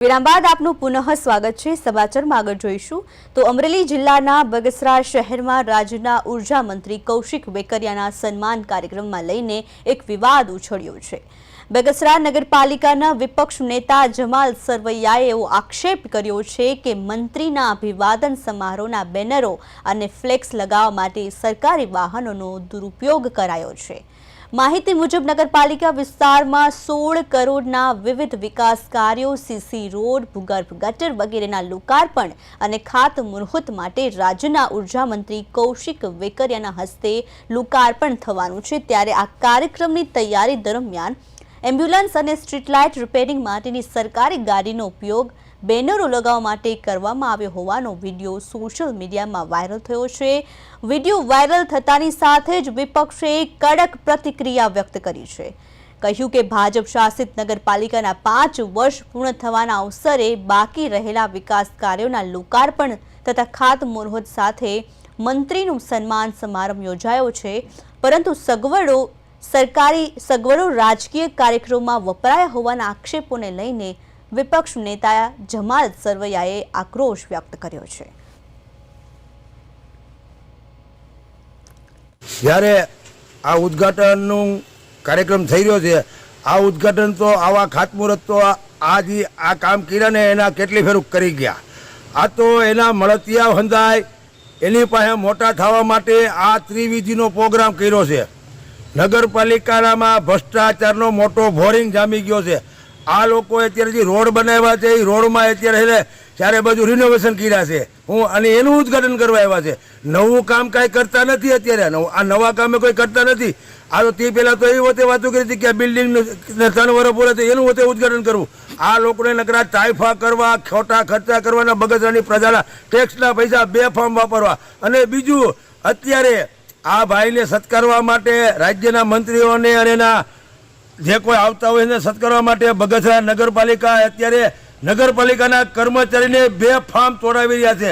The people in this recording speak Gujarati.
વિરામ બાદ આપનું પુનઃ સ્વાગત છે। સમાચારમાં આગળ જોઈશું તો અમરેલી જિલ્લાના બગસરા શહેરમાં રાજ્યના ઉર્જા મંત્રી કૌશિક વેકરિયાના સન્માન કાર્યક્રમમાં લઈને એક વિવાદ ઉછળ્યો છે। બગસરા નગરપાલિકાના વિપક્ષ નેતા જમાલ સરવૈયાએ એવો આક્ષેપ કર્યો છે કે મંત્રીના અભિવાદન સમારોહના બેનરો અને ફ્લેક્સ લગાવવા માટે સરકારી વાહનોનો દુરુપયોગ કરાયો છે। માહિતી મુજબ નગરપાલિકા વિસ્તારમાં 16 કરોડના વિવિધ વિકાસ કાર્યો, સીસી રોડ, ભૂગર્ભ ગટર વગેરેના લોકાર્પણ અને ખાતમુહૂર્ત માટે રાજ્યના ઉર્જા મંત્રી કૌશિક વેકરિયાના હસ્તે લોકાર્પણ થવાનું છે। ત્યારે આ કાર્યક્રમની તૈયારી દરમિયાન એમ્બ્યુલન્સ અને સ્ટ્રીટ લાઇટ રિપેરિંગ માટેની સરકારી ગાડીનો ઉપયોગ બેનરો લગાવવા માટે કરવામાં આવ્યો હોવાનો વિડીયો સોશિયલ મીડિયામાં વાયરલ થયો છે। વિડીયો વાયરલ થતાની સાથે જ વિપક્ષે કડક પ્રતિક્રિયા વ્યક્ત કરી છે। કહ્યું કે ભાજપ શાસિત નગરપાલિકાના 5 વર્ષ પૂર્ણ થવાના અવસરે બાકી રહેલા વિકાસ કાર્યોના લોકાર્પણ તથા ખાતમુહૂર્ત સાથે મંત્રીનું સન્માન સમારંભ યોજાયો છે, પરંતુ સરકારી સગવડો રાજકીય કાર્યક્રમોમાં વપરાયા હોવાના આક્ષેપોને લઈને વિપક્ષ નેતા જમાલ સરવૈયાએ આક્રોશ વ્યક્ત કર્યો છે। જ્યારે આ ઉદ્ઘાટનનું કાર્યક્રમ થઈ રહ્યો છે, આ ઉદ્ઘાટન તો આવા ખાતમુહૂર્ત તો આ કામ કર્યા ને એના કેટલી ફેર કરી ગયા। આ તો એના મળતિયા હંધાય એની પાસે મોટા થવા માટે આ ત્રિવિધિનો પ્રોગ્રામ કર્યો છે। નગરપાલિકામાં ભ્રષ્ટાચારનો મોટો ભોરિંગ જામી ગયો છે। આ લોકોએ અત્યારે જે રોડ બનાવ્યા છે એ રોડમાં અત્યારે ચારે બાજુ રિનોવેશન કર્યા છે, અને એનું ઉદ્ઘાટન કરવા આવ્યા છે। નવું કામ કાંઈ કરતા નથી અત્યારે, આ નવા કામે કોઈ કરતા નથી। આ તો તે પહેલાં તો એવી વખતે વાતો કરી હતી કે આ બિલ્ડિંગ 3 વર્ષ પૂરા તો એનું વખતે ઉદ્ઘાટન કરવું। આ લોકોને નકરા તાઇફા કરવા, ખોટા ખર્ચા કરવાના, બગસરાની પ્રજાના ટેક્સના પૈસા બેફામ વાપરવા। અને બીજું, અત્યારે આ ભાઈને સત્કારવા માટે રાજ્યના મંત્રીઓને અને એના જે કોઈ આવતા હોય એને સત્કારવા માટે બગસરા નગરપાલિકા અત્યારે નગરપાલિકાના કર્મચારીને બેફામ તોડાવી રહ્યા છે।